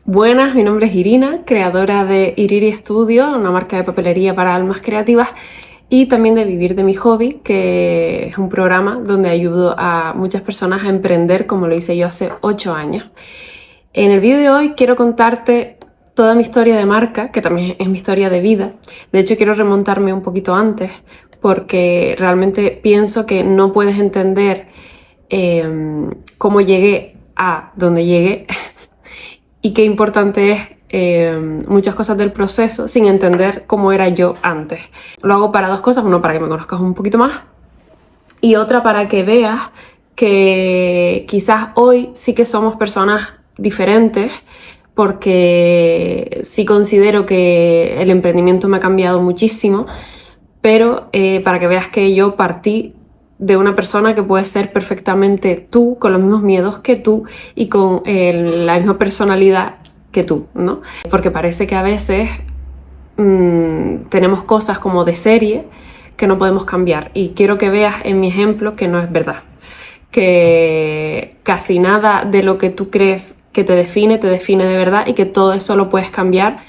Buenas, mi nombre es Irina, creadora de Iriri Studio, una marca de papelería para almas creativas, y también de Vivir de mi Hobby, que es un programa donde ayudo a muchas personas a emprender como lo hice yo hace 8 años. En el vídeo de hoy quiero contarte toda mi historia de marca, que también es mi historia de vida. De hecho, quiero remontarme un poquito antes, porque realmente pienso que no puedes entender cómo llegué a donde llegué y qué importante es muchas cosas del proceso sin entender cómo era yo antes. Lo hago para dos cosas: uno, para que me conozcas un poquito más, y otra, para que veas que quizás hoy sí que somos personas diferentes, porque sí considero que el emprendimiento me ha cambiado muchísimo, pero para que veas que yo partí de una persona que puede ser perfectamente tú, con los mismos miedos que tú y con la misma personalidad que tú, ¿no? Porque parece que a veces tenemos cosas como de serie que no podemos cambiar, y quiero que veas en mi ejemplo que no es verdad, que casi nada de lo que tú crees que te define de verdad, y que todo eso lo puedes cambiar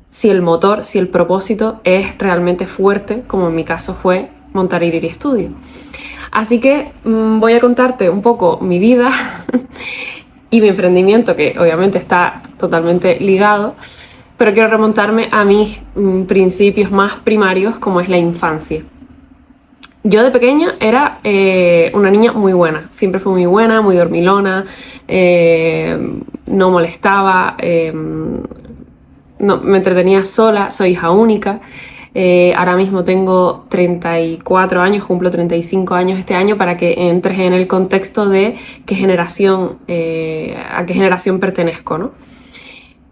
si el motor, si el propósito es realmente fuerte, como en mi caso fue montar Iriri Studio. Así que voy a contarte un poco mi vida y mi emprendimiento, que obviamente está totalmente ligado, pero quiero remontarme a mis principios más primarios, como es la infancia. Yo de pequeña era una niña muy buena, siempre fui muy buena, muy dormilona, no molestaba, no, me entretenía sola, soy hija única. Ahora mismo tengo 34 años, cumplo 35 años este año, para que entres en el contexto de qué generación, a qué generación pertenezco, ¿no?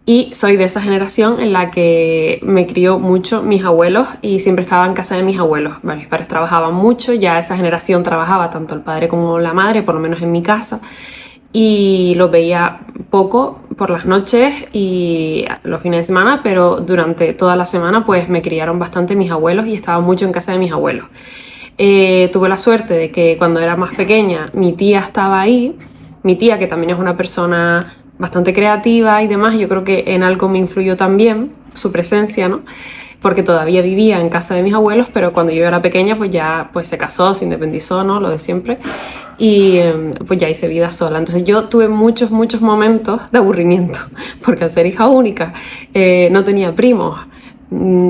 Y soy de esa generación en la que me crió mucho mis abuelos, y siempre estaba en casa de mis abuelos. Bueno, mis padres trabajaban mucho, ya esa generación trabajaba tanto el padre como la madre, por lo menos en mi casa, y los veía poco por las noches y los fines de semana, pero durante toda la semana pues me criaron bastante mis abuelos y estaba mucho en casa de mis abuelos. Tuve la suerte de que cuando era más pequeña mi tía estaba ahí, mi tía, que también es una persona bastante creativa y demás. Yo creo que en algo me influyó también su presencia, ¿no? Porque todavía vivía en casa de mis abuelos, pero cuando yo era pequeña pues ya pues se casó, se independizó, ¿no? Lo de siempre, y pues ya hice vida sola. Entonces yo tuve muchos momentos de aburrimiento, porque al ser hija única no tenía primos.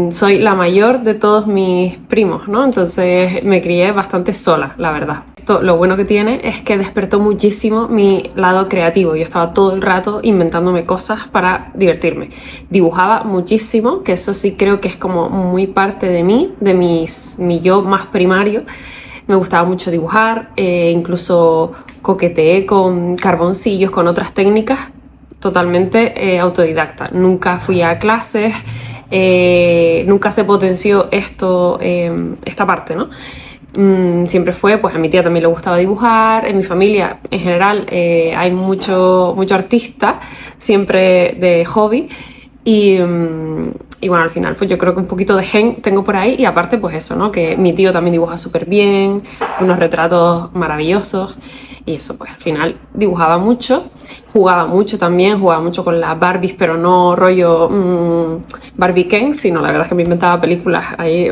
Soy la mayor de todos mis primos, ¿no? Entonces me crié bastante sola, la verdad. Esto, lo bueno que tiene es que despertó muchísimo mi lado creativo. Yo estaba todo el rato inventándome cosas para divertirme. Dibujaba muchísimo, que eso sí creo que es como muy parte de mí, de mi yo más primario. Me gustaba mucho dibujar, incluso coqueteé con carboncillos, con otras técnicas, totalmente autodidacta. Nunca fui a clases, nunca se potenció esta parte, ¿no? Siempre fue, pues a mi tía también le gustaba dibujar, en mi familia en general hay mucho artista, siempre de hobby, y bueno, al final pues yo creo que un poquito de gen tengo por ahí, y aparte pues eso, ¿no? Que mi tío también dibuja súper bien, hace unos retratos maravillosos, y eso, pues al final dibujaba mucho, jugaba mucho también, jugaba mucho con las Barbies, pero no rollo Barbie Ken, sino la verdad es que me inventaba películas ahí.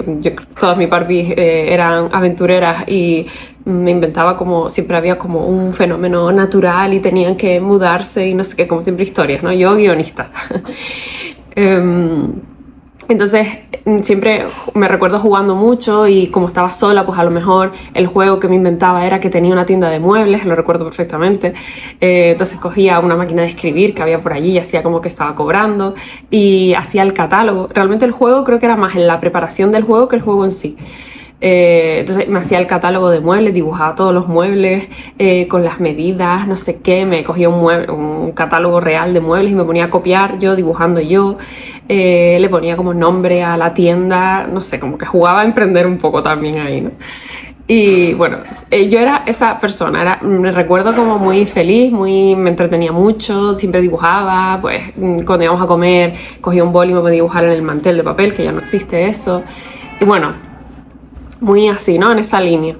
Todas mis Barbies eran aventureras, y me inventaba, como siempre había como un fenómeno natural y tenían que mudarse y no sé qué, como siempre historias, ¿no? Yo guionista. Entonces siempre me recuerdo jugando mucho, y como estaba sola pues a lo mejor el juego que me inventaba era que tenía una tienda de muebles, lo recuerdo perfectamente. Entonces cogía una máquina de escribir que había por allí y hacía como que estaba cobrando, y hacía el catálogo. Realmente el juego creo que era más en la preparación del juego que el juego en sí. Entonces me hacía el catálogo de muebles, dibujaba todos los muebles con las medidas, no sé qué. Me cogía un catálogo real de muebles y me ponía a copiar yo, dibujando yo. Le ponía como nombre a la tienda, no sé, como que jugaba a emprender un poco también ahí, ¿no? Y bueno, yo era esa persona, me recuerdo como muy feliz, me entretenía mucho, siempre dibujaba. Pues cuando íbamos a comer cogía un boli y me podía dibujar en el mantel de papel, que ya no existe eso. Y bueno, muy así, ¿no? En esa línea.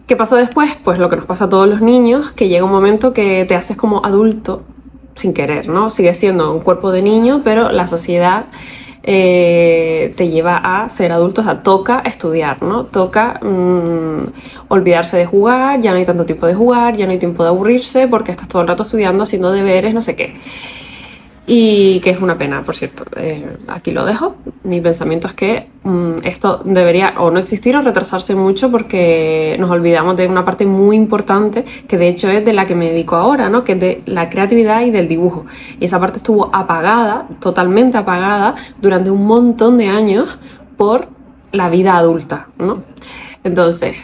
¿Qué pasó después? Pues lo que nos pasa a todos los niños, que llega un momento que te haces como adulto, sin querer, ¿no? Sigue siendo un cuerpo de niño, pero la sociedad te lleva a ser adulto, o sea, toca estudiar, ¿no? Toca olvidarse de jugar, ya no hay tanto tiempo de jugar, ya no hay tiempo de aburrirse porque estás todo el rato estudiando, haciendo deberes, no sé qué. Y que es una pena, por cierto. Aquí lo dejo. Mi pensamiento es que esto debería o no existir o retrasarse mucho porque nos olvidamos de una parte muy importante que de hecho es de la que me dedico ahora, ¿no? Que es de la creatividad y del dibujo. Y esa parte estuvo apagada, totalmente apagada, durante un montón de años por la vida adulta, ¿no? Entonces,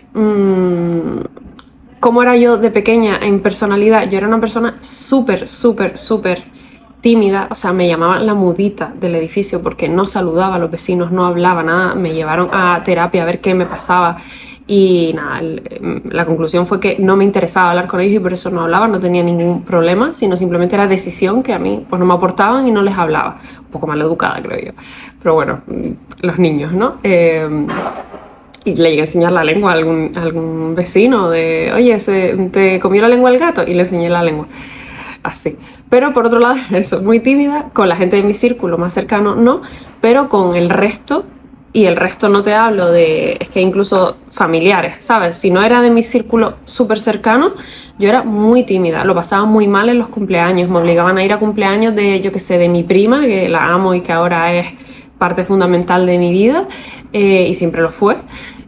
¿cómo era yo de pequeña en personalidad? Yo era una persona súper tímida, o sea, me llamaban la mudita del edificio porque no saludaba a los vecinos, no hablaba nada, me llevaron a terapia a ver qué me pasaba y nada, la conclusión fue que no me interesaba hablar con ellos y por eso no hablaba, no tenía ningún problema, sino simplemente era decisión que a mí pues no me aportaban y no les hablaba, un poco mal educada creo yo, pero bueno, los niños, ¿no? Y le llegué a enseñar la lengua a algún vecino de, oye, ¿te comió la lengua el gato? Y le enseñé la lengua. Así. Pero por otro lado, eso, muy tímida, con la gente de mi círculo más cercano no, pero con el resto, y el resto no te hablo de, es que incluso familiares, ¿sabes? Si no era de mi círculo súper cercano, yo era muy tímida, lo pasaba muy mal en los cumpleaños, me obligaban a ir a cumpleaños de, yo qué sé, de mi prima, que la amo y que ahora es parte fundamental de mi vida, y siempre lo fue.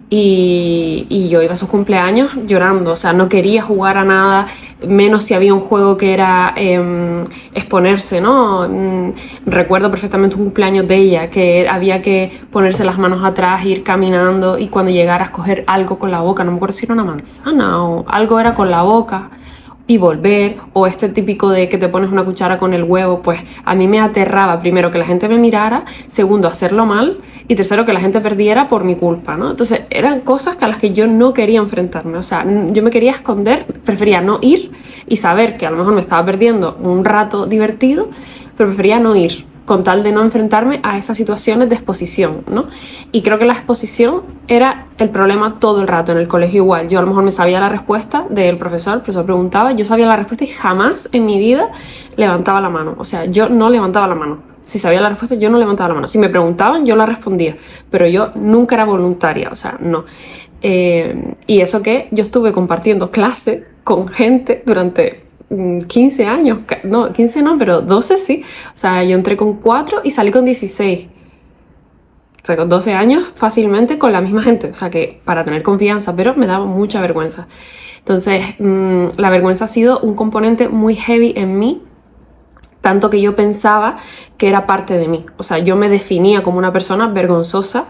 Y yo iba a sus cumpleaños llorando, o sea, no quería jugar a nada, menos si había un juego que era exponerse, ¿no? Recuerdo perfectamente un cumpleaños de ella, que había que ponerse las manos atrás, ir caminando y cuando llegara a coger algo con la boca, no me acuerdo si era una manzana o algo era con la boca, y volver, o este típico de que te pones una cuchara con el huevo, pues a mí me aterraba, primero, que la gente me mirara, segundo, hacerlo mal, y tercero, que la gente perdiera por mi culpa, ¿no? Entonces, eran cosas a las que yo no quería enfrentarme, o sea, yo me quería esconder, prefería no ir y saber que a lo mejor me estaba perdiendo un rato divertido, pero prefería no ir, con tal de no enfrentarme a esas situaciones de exposición, ¿no? Y creo que la exposición era el problema todo el rato en el colegio igual. Yo a lo mejor me sabía la respuesta del profesor, el profesor preguntaba, yo sabía la respuesta y jamás en mi vida levantaba la mano. O sea, yo no levantaba la mano. Si sabía la respuesta, yo no levantaba la mano. Si me preguntaban, yo la respondía, pero yo nunca era voluntaria, o sea, no. Y eso que yo estuve compartiendo clase con gente durante 15 años, no, 15 no, pero 12 sí. O sea, yo entré con 4 y salí con 16. O sea, con 12 años fácilmente con la misma gente. O sea, que para tener confianza, pero me daba mucha vergüenza. Entonces, la vergüenza ha sido un componente muy heavy en mí, tanto que yo pensaba que era parte de mí. O sea, yo me definía como una persona vergonzosa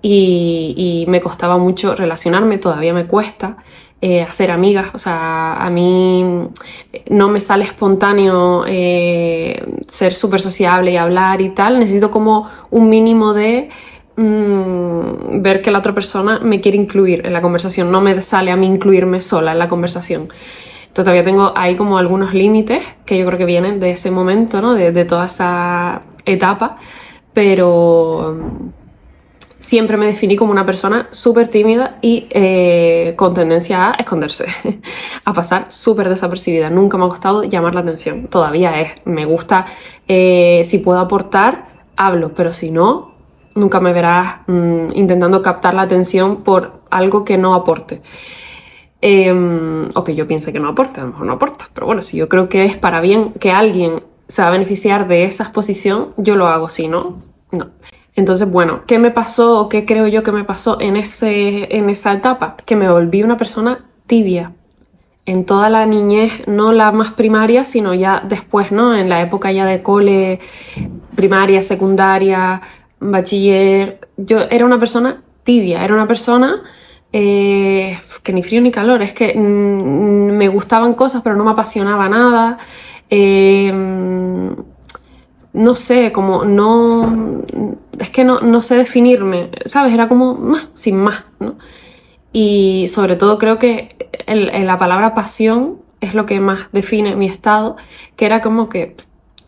y me costaba mucho relacionarme, todavía me cuesta. Hacer amigas, o sea, a mí no me sale espontáneo ser súper sociable y hablar y tal, necesito como un mínimo de ver que la otra persona me quiere incluir en la conversación, no me sale a mí incluirme sola en la conversación. Entonces todavía tengo ahí como algunos límites que yo creo que vienen de ese momento, ¿no? de toda esa etapa, pero siempre me definí como una persona súper tímida y con tendencia a esconderse, a pasar súper desapercibida. Nunca me ha costado llamar la atención, todavía es. Me gusta, si puedo aportar, hablo, pero si no, nunca me verás intentando captar la atención por algo que no aporte. O que yo piense que no aporte, a lo mejor no aporto, pero bueno, si yo creo que es para bien, que alguien se va a beneficiar de esa exposición, yo lo hago, si no, no. Entonces, bueno, ¿qué me pasó o qué creo yo que me pasó en esa etapa? Que me volví una persona tibia en toda la niñez, no la más primaria, sino ya después, ¿no? En la época ya de cole, primaria, secundaria, bachiller. Yo era una persona tibia, era una persona que ni frío ni calor, es que me gustaban cosas pero no me apasionaba nada. No sé, como no, es que no sé definirme, ¿sabes? Era como sin más, ¿no? Y sobre todo creo que la palabra pasión es lo que más define mi estado, que era como que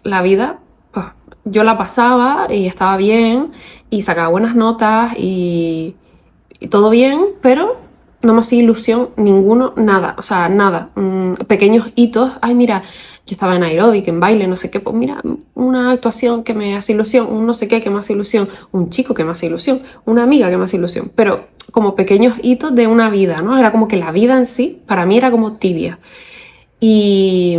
la vida, pues yo la pasaba y estaba bien y sacaba buenas notas y todo bien, pero no me hacía ilusión ninguno, nada, o sea, nada. Pequeños hitos, ay, mira, yo estaba en aeróbic, en baile, no sé qué, pues mira, una actuación que me hace ilusión, un no sé qué que me hace ilusión, un chico que me hace ilusión, una amiga que me hace ilusión, pero como pequeños hitos de una vida, ¿no? Era como que la vida en sí, para mí era como tibia. Y,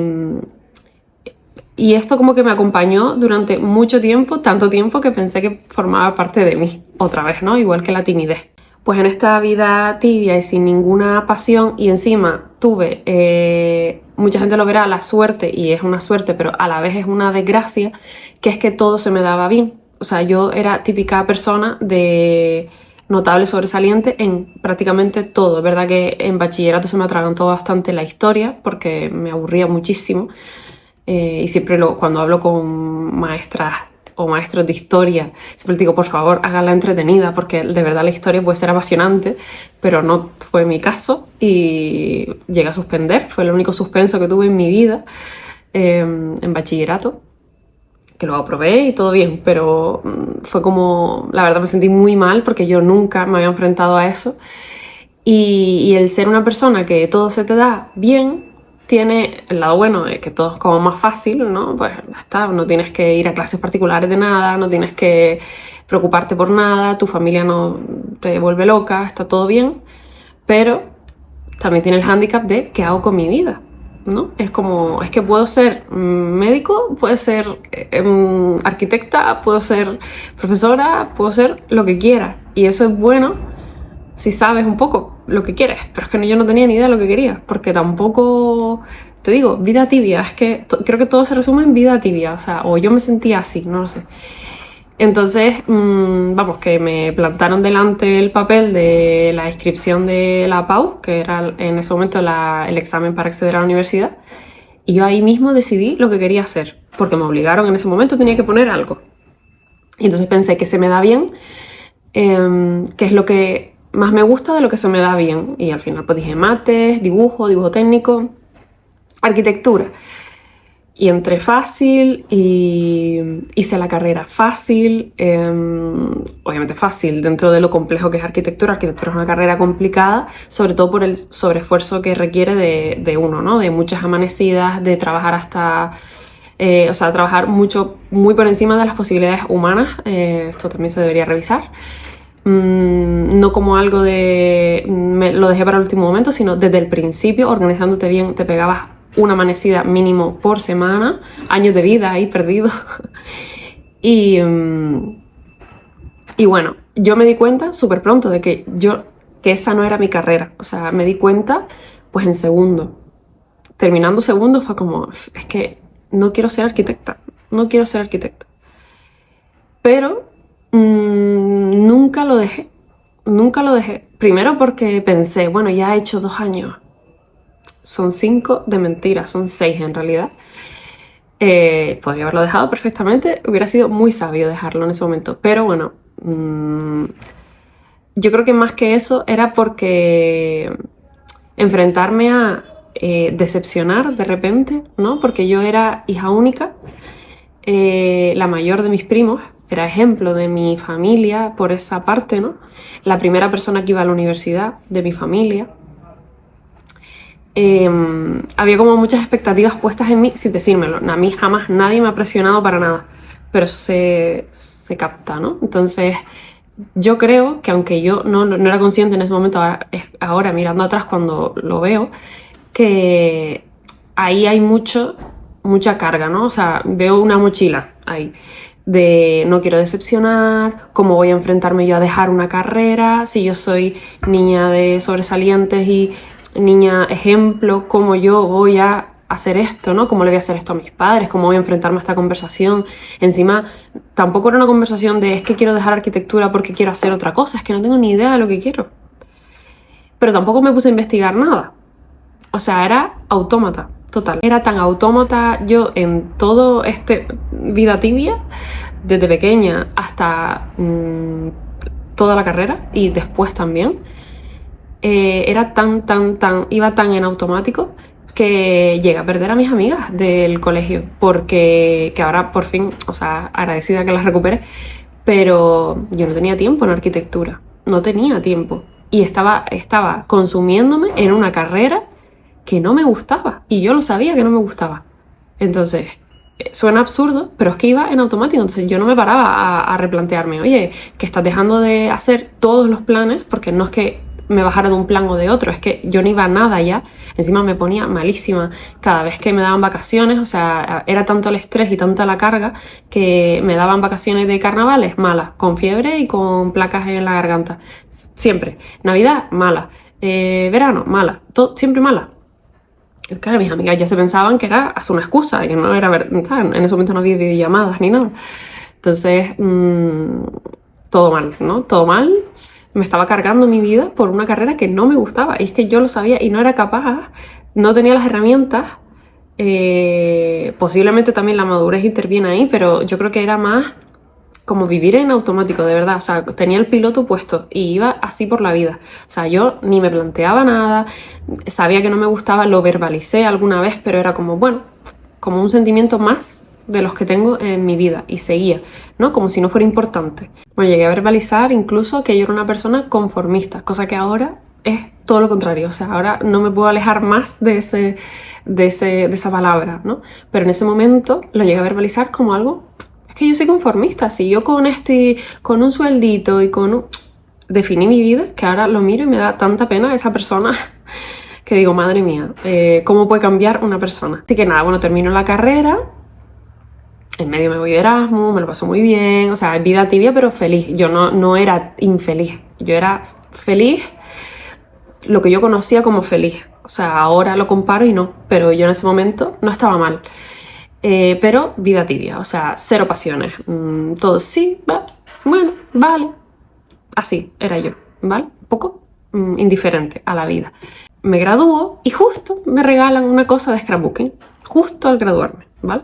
y esto como que me acompañó durante mucho tiempo, tanto tiempo que pensé que formaba parte de mí, otra vez, ¿no? Igual que la timidez. Pues en esta vida tibia y sin ninguna pasión, y encima tuve, mucha gente lo verá, la suerte, y es una suerte, pero a la vez es una desgracia, que es que todo se me daba bien. O sea, yo era típica persona de notable sobresaliente en prácticamente todo. Es verdad que en bachillerato se me atragantó bastante la historia, porque me aburría muchísimo, y siempre cuando hablo con maestras o maestros de historia, siempre les digo, por favor, háganla entretenida, porque de verdad la historia puede ser apasionante, pero no fue mi caso y llegué a suspender. Fue el único suspenso que tuve en mi vida, en bachillerato, que lo aprobé y todo bien, pero fue como, la verdad me sentí muy mal porque yo nunca me había enfrentado a eso, y el ser una persona que todo se te da bien tiene el lado bueno de que todo es como más fácil, ¿no? Pues ya está, no tienes que ir a clases particulares de nada, no tienes que preocuparte por nada, tu familia no te vuelve loca, está todo bien, pero también tiene el hándicap de ¿qué hago con mi vida? ¿No? Es como, es que puedo ser médico, puedo ser arquitecta, puedo ser profesora, puedo ser lo que quiera, y eso es bueno si sabes un poco lo que quieres, pero es que yo no tenía ni idea de lo que quería, porque tampoco, te digo, vida tibia, es que creo que todo se resume en vida tibia, o sea, o yo me sentía así, no lo sé. Entonces, vamos, que me plantaron delante el papel de la inscripción de la PAU, que era en ese momento el examen para acceder a la universidad, y yo ahí mismo decidí lo que quería hacer, porque me obligaron en ese momento, tenía que poner algo. Y entonces pensé que se me da bien, que es lo que más me gusta de lo que se me da bien. Y al final pues dije mates, dibujo técnico, arquitectura. Y entré fácil y hice la carrera fácil, obviamente fácil dentro de lo complejo que es arquitectura. Arquitectura es una carrera complicada, sobre todo por el sobreesfuerzo que requiere de uno, ¿no? De muchas amanecidas, de trabajar hasta... o sea, trabajar mucho, muy por encima de las posibilidades humanas. Esto también se debería revisar. No como algo de lo dejé para el último momento, sino desde el principio, organizándote bien, te pegabas una amanecida mínimo por semana, años de vida ahí perdidos. y bueno, yo me di cuenta súper pronto de que esa no era mi carrera. O sea, me di cuenta pues en segundo. Terminando segundo fue como, es que no quiero ser arquitecta, no quiero ser arquitecta. Pero nunca lo dejé, nunca lo dejé. Primero porque pensé, bueno, ya he hecho 2 años. Son 5 de mentira, son 6 en realidad. Podría haberlo dejado perfectamente, hubiera sido muy sabio dejarlo en ese momento. Pero bueno, yo creo que más que eso era porque enfrentarme a decepcionar de repente, ¿no? Porque yo era hija única, la mayor de mis primos, era ejemplo de mi familia por esa parte, ¿no? La primera persona que iba a la universidad de mi familia. Había como muchas expectativas puestas en mí sin decírmelo. A mí jamás nadie me ha presionado para nada, pero se capta, ¿no? Entonces yo creo que aunque yo no era consciente en ese momento, ahora mirando atrás cuando lo veo, que ahí hay mucha carga, ¿no? O sea, veo una mochila ahí de no quiero decepcionar, cómo voy a enfrentarme yo a dejar una carrera, si yo soy niña de sobresalientes y niña ejemplo, cómo yo voy a hacer esto, ¿no? ¿Cómo le voy a hacer esto a mis padres? ¿Cómo voy a enfrentarme a esta conversación? Encima, tampoco era una conversación de es que quiero dejar arquitectura porque quiero hacer otra cosa, es que no tengo ni idea de lo que quiero. Pero tampoco me puse a investigar nada. O sea, era autómata, total. Era tan autómata yo en todo este vida tibia, desde pequeña hasta toda la carrera y después también. Era iba tan en automático que llegué a perder a mis amigas del colegio, porque que ahora por fin, o sea, agradecida que las recupere, pero yo no tenía tiempo en arquitectura, no tenía tiempo. y estaba consumiéndome en una carrera que no me gustaba y yo lo sabía que no me gustaba. Entonces, suena absurdo, pero es que iba en automático, entonces yo no me paraba a replantearme, oye, que estás dejando de hacer todos los planes, porque no es que me bajara de un plan o de otro, es que yo no iba a nada ya, encima me ponía malísima cada vez que me daban vacaciones, o sea, era tanto el estrés y tanta la carga que me daban vacaciones de carnavales malas, con fiebre y con placas en la garganta, siempre. Navidad, mala. Verano, mala. Todo, siempre mala. Claro, mis amigas ya se pensaban que era una excusa, que no era verdad. En ese momento no había videollamadas ni nada. Entonces, todo mal, ¿no? Todo mal. Me estaba cargando mi vida por una carrera que no me gustaba. Y es que yo lo sabía y no era capaz, no tenía las herramientas. Posiblemente también la madurez interviene ahí, pero yo creo que era más como vivir en automático, de verdad. O sea, tenía el piloto puesto y iba así por la vida. O sea, yo ni me planteaba nada, sabía que no me gustaba, lo verbalicé alguna vez, pero era como, bueno, como un sentimiento más de los que tengo en mi vida y seguía, ¿no? Como si no fuera importante. Bueno, llegué a verbalizar incluso que yo era una persona conformista, cosa que ahora es todo lo contrario. O sea, ahora no me puedo alejar más de esa palabra, ¿no? Pero en ese momento lo llegué a verbalizar como algo, es que yo soy conformista. Si yo con un sueldito y definí mi vida, que ahora lo miro y me da tanta pena esa persona que digo, madre mía, ¿cómo puede cambiar una persona? Así que nada, bueno, termino la carrera, en medio me voy de Erasmus, me lo paso muy bien, o sea, vida tibia pero feliz. Yo no era infeliz, yo era feliz, lo que yo conocía como feliz. O sea, ahora lo comparo y no, pero yo en ese momento no estaba mal. Pero vida tibia, o sea, cero pasiones. Todo sí, bueno, vale. Así era yo, ¿vale? Un poco indiferente a la vida. Me gradúo y justo me regalan una cosa de scrapbooking, justo al graduarme, ¿vale?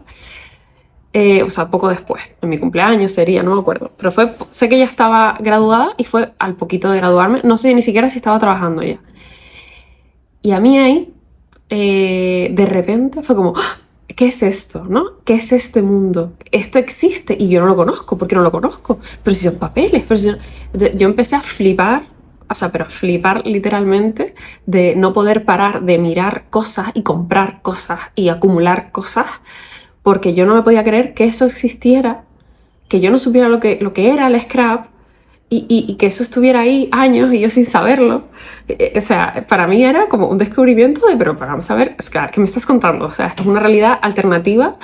O sea, poco después, en mi cumpleaños sería, no me acuerdo. Pero sé que ya estaba graduada y fue al poquito de graduarme. No sé ni siquiera si estaba trabajando ya. Y a mí ahí, de repente, fue como, ¡ah! ¿Qué es esto? ¿No? ¿Qué es este mundo? Esto existe y yo no lo conozco. ¿Por qué no lo conozco? Pero si son papeles. Yo empecé a flipar, o sea, pero a flipar literalmente de no poder parar de mirar cosas y comprar cosas y acumular cosas, porque yo no me podía creer que eso existiera, que yo no supiera lo que era el scrap y que eso estuviera ahí años y yo sin saberlo. O sea, para mí era como un descubrimiento pero vamos a ver, ¿qué me estás contando? O sea, esto es una realidad alternativa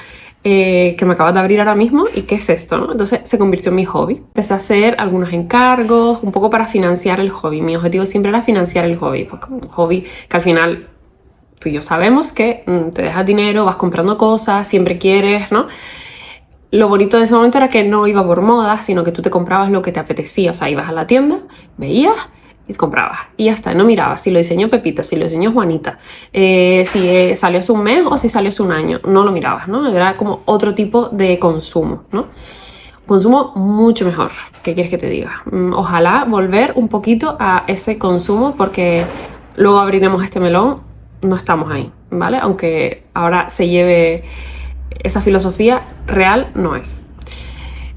que me acabas de abrir ahora mismo y ¿qué es esto? ¿No? Entonces se convirtió en mi hobby. Empecé a hacer algunos encargos, un poco para financiar el hobby. Mi objetivo siempre era financiar el hobby, porque un hobby que al final tú y yo sabemos que te dejas dinero, vas comprando cosas, siempre quieres, ¿no? Lo bonito de ese momento era que no iba por moda, sino que tú te comprabas lo que te apetecía. O sea, ibas a la tienda, veías y comprabas. Y ya está, no mirabas si lo diseñó Pepita, si lo diseñó Juanita, si salió hace un mes o si salió hace un año. No lo mirabas, ¿no? Era como otro tipo de consumo, ¿no? Consumo mucho mejor. ¿Qué quieres que te diga? Ojalá volver un poquito a ese consumo, porque luego abriremos este melón. No estamos ahí, ¿vale? Aunque ahora se lleve esa filosofía, real no es.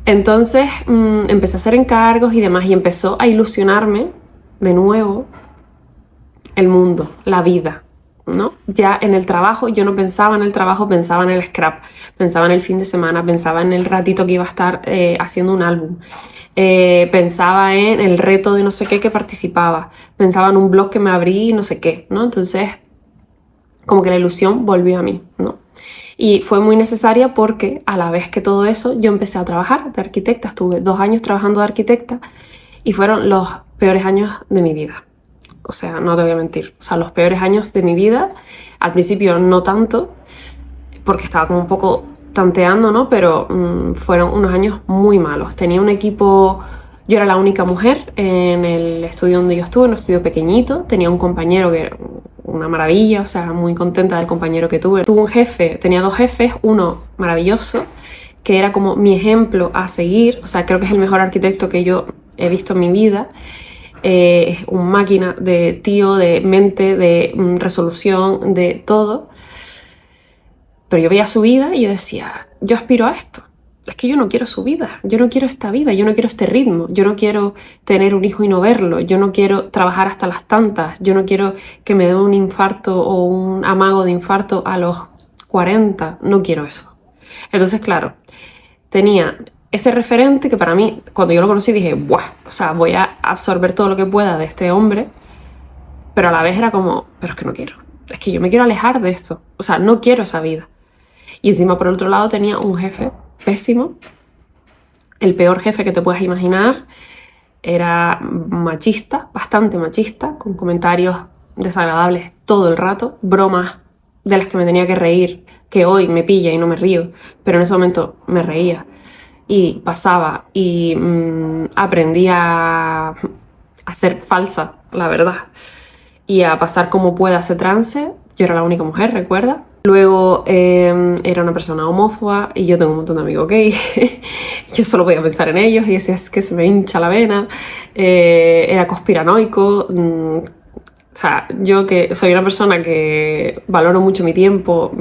Entonces empecé a hacer encargos y demás y empezó a ilusionarme de nuevo el mundo, la vida, ¿no? Ya en el trabajo, yo no pensaba en el trabajo, pensaba en el scrap, pensaba en el fin de semana, pensaba en el ratito que iba a estar haciendo un álbum. Pensaba en el reto de no sé qué que participaba, pensaba en un blog que me abrí y no sé qué, ¿no? Entonces como que la ilusión volvió a mí, ¿no? Y fue muy necesaria porque a la vez que todo eso yo empecé a trabajar de arquitecta, estuve 2 años trabajando de arquitecta y fueron los peores años de mi vida. O sea, no te voy a mentir, o sea, los peores años de mi vida. Al principio no tanto, porque estaba como un poco tanteando, ¿no? Pero fueron unos años muy malos. Tenía un equipo, yo era la única mujer en el estudio donde yo estuve, en un estudio pequeñito. Tenía un compañero que era una maravilla, o sea, muy contenta del compañero que tuve. Tuve un jefe, tenía 2 jefes, uno maravilloso, que era como mi ejemplo a seguir. O sea, creo que es el mejor arquitecto que yo he visto en mi vida. Es un máquina de tío, de mente, de resolución, de todo. Pero yo veía su vida y yo decía, yo aspiro a esto. es que yo no quiero su vida, yo no quiero esta vida, yo no quiero este ritmo, yo no quiero tener un hijo y no verlo, yo no quiero trabajar hasta las tantas, yo no quiero que me dé un infarto o un amago de infarto a los 40, no quiero eso. Entonces, claro, tenía ese referente que para mí, cuando yo lo conocí, dije, ¡buah! O sea, voy a absorber todo lo que pueda de este hombre, pero a la vez era como, pero es que no quiero, es que yo me quiero alejar de esto, o sea, no quiero esa vida. Y encima, por el otro lado, tenía un jefe pésimo, el peor jefe que te puedas imaginar. Era machista, bastante machista, con comentarios desagradables todo el rato, bromas de las que me tenía que reír, que hoy me pilla y no me río, pero en ese momento me reía y pasaba y aprendí a ser falsa, la verdad, y a pasar como pueda ese trance. Yo era la única mujer, ¿recuerda? Luego era una persona homófoba y yo tengo un montón de amigos gay. Yo solo podía pensar en ellos y decía, es que se me hincha la vena. Era conspiranoico. O sea, yo que soy una persona que valoro mucho mi tiempo,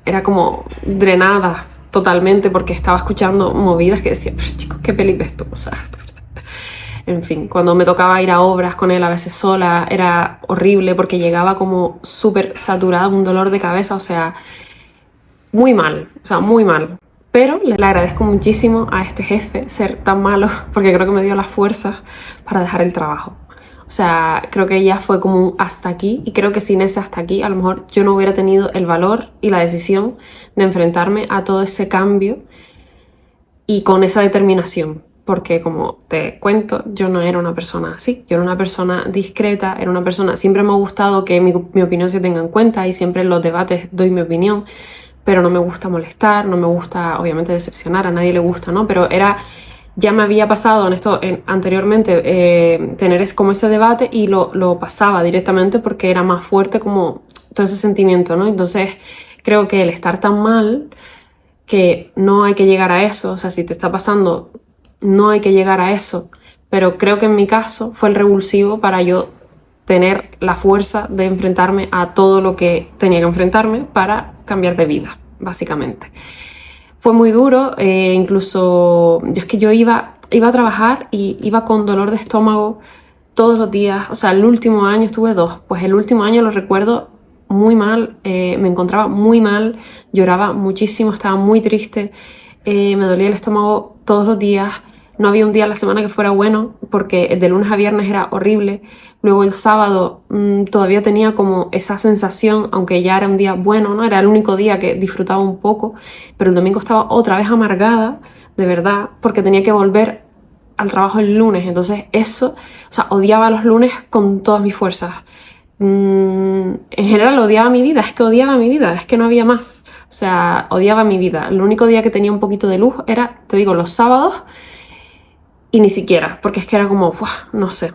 era como drenada totalmente porque estaba escuchando movidas que decía, pero chicos, ¿qué peli ves tú? O sea, en fin, cuando me tocaba ir a obras con él, a veces sola, era horrible porque llegaba como súper saturada, un dolor de cabeza, o sea, muy mal, o sea, muy mal. Pero le agradezco muchísimo a este jefe ser tan malo porque creo que me dio las fuerzas para dejar el trabajo. O sea, creo que ya fue como un hasta aquí y creo que sin ese hasta aquí a lo mejor yo no hubiera tenido el valor y la decisión de enfrentarme a todo ese cambio y con esa determinación. Porque como te cuento, yo no era una persona así, yo era una persona discreta, era una persona, siempre me ha gustado que mi opinión se tenga en cuenta y siempre en los debates doy mi opinión, pero no me gusta molestar, no me gusta obviamente decepcionar, a nadie le gusta, ¿no? Pero ya me había pasado anteriormente tener como ese debate y lo pasaba directamente porque era más fuerte como todo ese sentimiento, ¿no? Entonces creo que el estar tan mal, que no hay que llegar a eso, o sea, si te está pasando no hay que llegar a eso, pero creo que en mi caso fue el revulsivo para yo tener la fuerza de enfrentarme a todo lo que tenía que enfrentarme para cambiar de vida, básicamente. Fue muy duro, incluso yo es que yo iba a trabajar y iba con dolor de estómago todos los días, o sea, el último año estuve 2, pues el último año lo recuerdo muy mal, me encontraba muy mal, lloraba muchísimo, estaba muy triste, me dolía el estómago todos los días. No había un día a la semana que fuera bueno porque de lunes a viernes era horrible. Luego el sábado todavía tenía como esa sensación, aunque ya era un día bueno, ¿no? Era el único día que disfrutaba un poco, pero el domingo estaba otra vez amargada, de verdad, porque tenía que volver al trabajo el lunes. Entonces eso, o sea, odiaba los lunes con todas mis fuerzas. En general odiaba mi vida, es que no había más. O sea, odiaba mi vida. El único día que tenía un poquito de luz era, te digo, los sábados. Y ni siquiera, porque es que era como, no sé.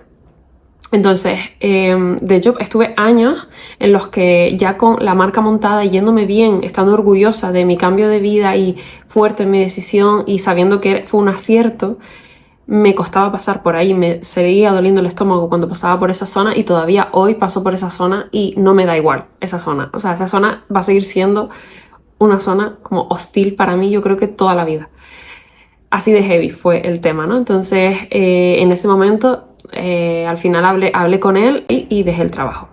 Entonces, de hecho, estuve años en los que ya con la marca montada y yéndome bien, estando orgullosa de mi cambio de vida y fuerte en mi decisión y sabiendo que fue un acierto, me costaba pasar por ahí, me seguía doliendo el estómago cuando pasaba por esa zona y todavía hoy paso por esa zona y no me da igual esa zona. O sea, esa zona va a seguir siendo una zona como hostil para mí, yo creo que toda la vida. Así de heavy fue el tema, ¿no? Entonces, en ese momento, al final hablé con él y dejé el trabajo.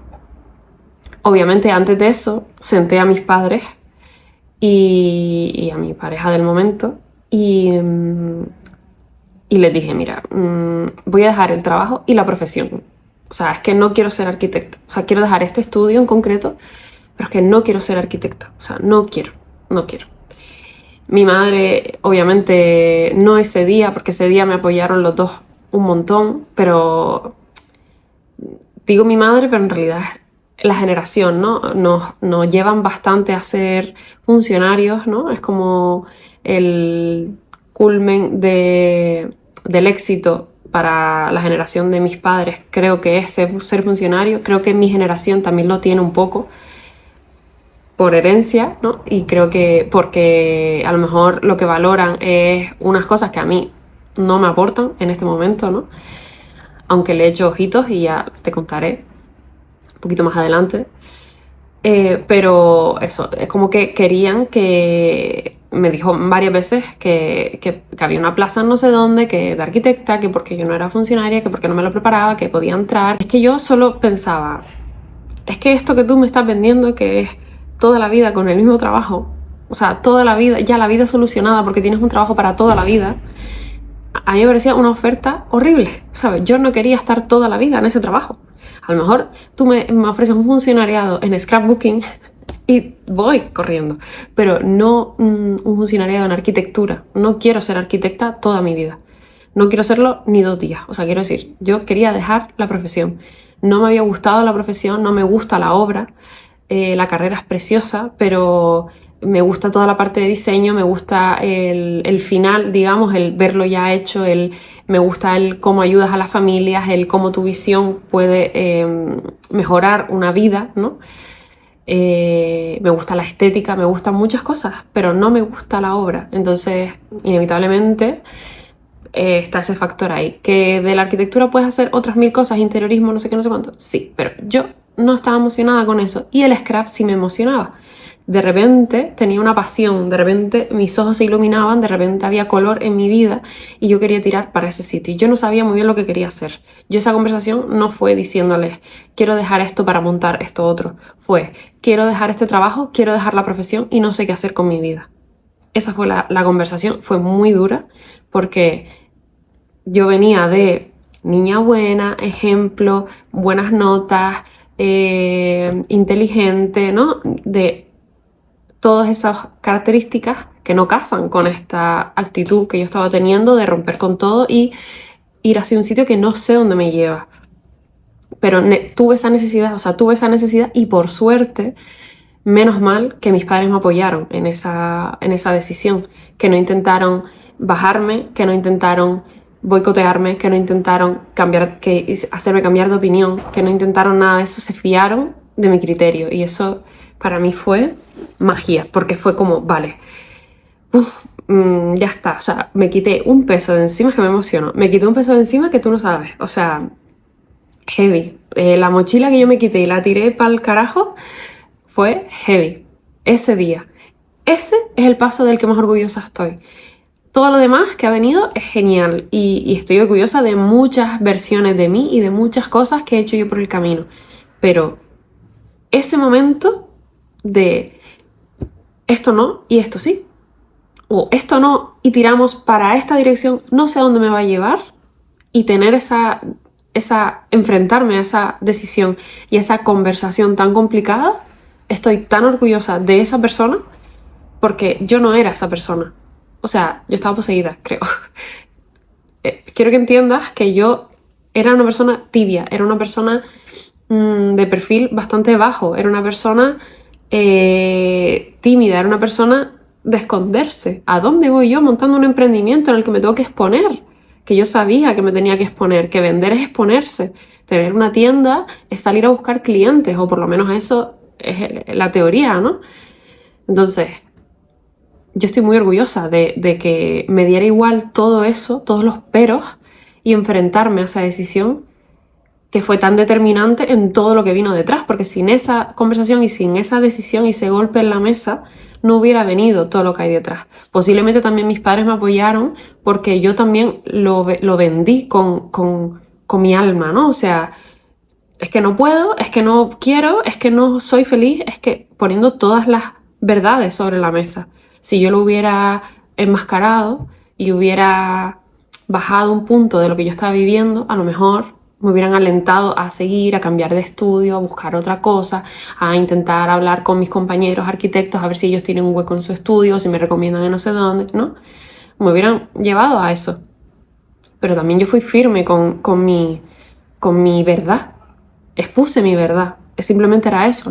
Obviamente, antes de eso, senté a mis padres y a mi pareja del momento y les dije, mira, voy a dejar el trabajo y la profesión. O sea, es que no quiero ser arquitecta. O sea, quiero dejar este estudio en concreto, pero es que no quiero ser arquitecta. O sea, no quiero. Mi madre, obviamente, no ese día, porque ese día me apoyaron los dos un montón, pero digo mi madre, pero en realidad es la generación, ¿no? Nos llevan bastante a ser funcionarios, ¿no? Es como el culmen del éxito para la generación de mis padres. Creo que es ser funcionario, creo que mi generación también lo tiene un poco por herencia, ¿no? Y creo que porque a lo mejor lo que valoran es unas cosas que a mí no me aportan en este momento, ¿no? Aunque le he hecho ojitos y ya te contaré un poquito más adelante. Pero eso, es como que querían que me dijo varias veces que había una plaza en no sé dónde, que de arquitecta, que porque yo no era funcionaria, que porque no me lo preparaba, que podía entrar. Es que yo solo pensaba, es que esto que tú me estás vendiendo, que es toda la vida con el mismo trabajo, o sea, toda la vida, ya la vida solucionada porque tienes un trabajo para toda la vida, a mí me parecía una oferta horrible, ¿sabes? Yo no quería estar toda la vida en ese trabajo. A lo mejor tú me ofreces un funcionariado en scrapbooking y voy corriendo, pero no un funcionariado en arquitectura. No quiero ser arquitecta toda mi vida. No quiero serlo ni 2 días. O sea, quiero decir, yo quería dejar la profesión. No me había gustado la profesión, no me gusta la obra. La carrera es preciosa, pero me gusta toda la parte de diseño, me gusta el final, digamos, el verlo ya hecho, me gusta el cómo ayudas a las familias, el cómo tu visión puede mejorar una vida, ¿no? Me gusta la estética, me gustan muchas cosas, pero no me gusta la obra. Entonces, inevitablemente, está ese factor ahí. Que de la arquitectura puedes hacer otras 1000 cosas, interiorismo, no sé qué, no sé cuánto. Sí, pero yo no estaba emocionada con eso. Y el scrap sí me emocionaba. De repente tenía una pasión, de repente mis ojos se iluminaban, de repente había color en mi vida y yo quería tirar para ese sitio. Y yo no sabía muy bien lo que quería hacer. Yo esa conversación no fue diciéndoles, quiero dejar esto para montar esto otro. Fue, quiero dejar este trabajo, quiero dejar la profesión y no sé qué hacer con mi vida. Esa fue la conversación, fue muy dura porque yo venía de niña buena, ejemplo, buenas notas, inteligente, ¿no? De todas esas características que no casan con esta actitud que yo estaba teniendo de romper con todo y ir hacia un sitio que no sé dónde me lleva. Pero tuve esa necesidad y por suerte, menos mal que mis padres me apoyaron en esa decisión, que no intentaron bajarme, que no intentaron boicotearme, que no intentaron hacerme cambiar de opinión, que no intentaron nada de eso, se fiaron de mi criterio y eso para mí fue magia, porque fue como, vale, ya está, o sea, me quité un peso de encima, que me emociono, me quité un peso de encima que tú no sabes, o sea, heavy. La mochila que yo me quité y la tiré para el carajo fue heavy, ese día. Ese es el paso del que más orgullosa estoy. Todo lo demás que ha venido es genial y estoy orgullosa de muchas versiones de mí y de muchas cosas que he hecho yo por el camino, pero ese momento de esto no y esto sí, o esto no y tiramos para esta dirección, no sé a dónde me va a llevar, y tener enfrentarme a esa decisión y esa conversación tan complicada, estoy tan orgullosa de esa persona porque yo no era esa persona. O sea, yo estaba poseída, creo. Quiero que entiendas que yo era una persona tibia, era una persona de perfil bastante bajo, era una persona tímida, era una persona de esconderse. ¿A dónde voy yo montando un emprendimiento en el que me tengo que exponer? Que yo sabía que me tenía que exponer, que vender es exponerse. Tener una tienda es salir a buscar clientes, o por lo menos eso es la teoría, ¿no? Entonces, yo estoy muy orgullosa de que me diera igual todo eso, todos los peros, y enfrentarme a esa decisión que fue tan determinante en todo lo que vino detrás, porque sin esa conversación y sin esa decisión y ese golpe en la mesa no hubiera venido todo lo que hay detrás. Posiblemente también mis padres me apoyaron porque yo también lo vendí con mi alma, ¿no? O sea, es que no puedo, es que no quiero, es que no soy feliz, es que poniendo todas las verdades sobre la mesa. Si yo lo hubiera enmascarado y hubiera bajado un punto de lo que yo estaba viviendo, a lo mejor me hubieran alentado a seguir, a cambiar de estudio, a buscar otra cosa, a intentar hablar con mis compañeros arquitectos, a ver si ellos tienen un hueco en su estudio, si me recomiendan en no sé dónde, ¿no? Me hubieran llevado a eso. Pero también yo fui firme con mi verdad. Expuse mi verdad. Simplemente era eso.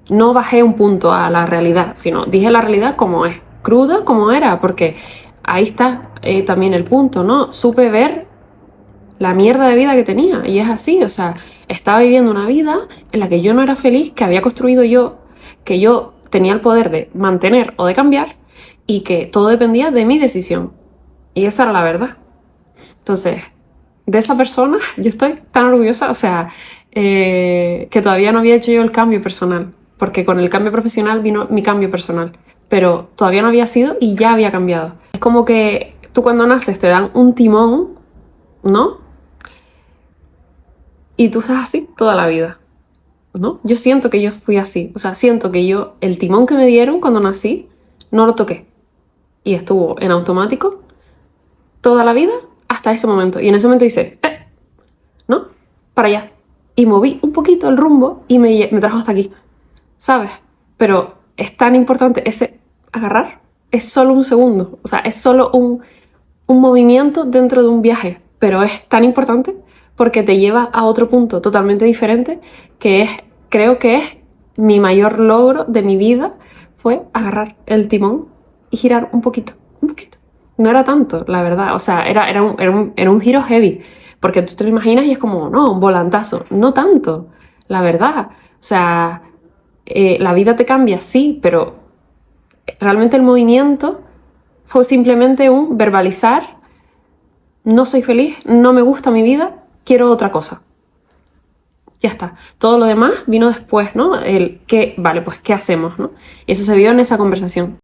No bajé un punto a la realidad, sino dije la realidad como es, cruda como era, porque ahí está también el punto, ¿no? Supe ver la mierda de vida que tenía, y es así, o sea, estaba viviendo una vida en la que yo no era feliz, que había construido yo, que yo tenía el poder de mantener o de cambiar, y que todo dependía de mi decisión, y esa era la verdad. Entonces, de esa persona yo estoy tan orgullosa, o sea, que todavía no había hecho yo el cambio personal, porque con el cambio profesional vino mi cambio personal, pero todavía no había sido y ya había cambiado. Es como que tú cuando naces te dan un timón, ¿no? Y tú estás así toda la vida, ¿no? Yo siento que yo fui así, o sea, siento que yo, el timón que me dieron cuando nací, no lo toqué. Y estuvo en automático toda la vida hasta ese momento. Y en ese momento hice, ¿no? Para allá. Y moví un poquito el rumbo y me trajo hasta aquí, ¿sabes? Pero es tan importante ese agarrar, es solo un segundo, o sea, es solo un movimiento dentro de un viaje, pero es tan importante porque te lleva a otro punto totalmente diferente, que es, creo que es mi mayor logro de mi vida, fue agarrar el timón y girar un poquito, un poquito. No era tanto, la verdad, o sea, era un giro heavy, porque tú te lo imaginas y es como, no, un volantazo, no tanto, la verdad, o sea, la vida te cambia, sí, pero realmente el movimiento fue simplemente un verbalizar, no soy feliz, no me gusta mi vida, quiero otra cosa. Ya está. Todo lo demás vino después, ¿no? El qué, vale, pues ¿qué hacemos, no? Y eso se dio en esa conversación.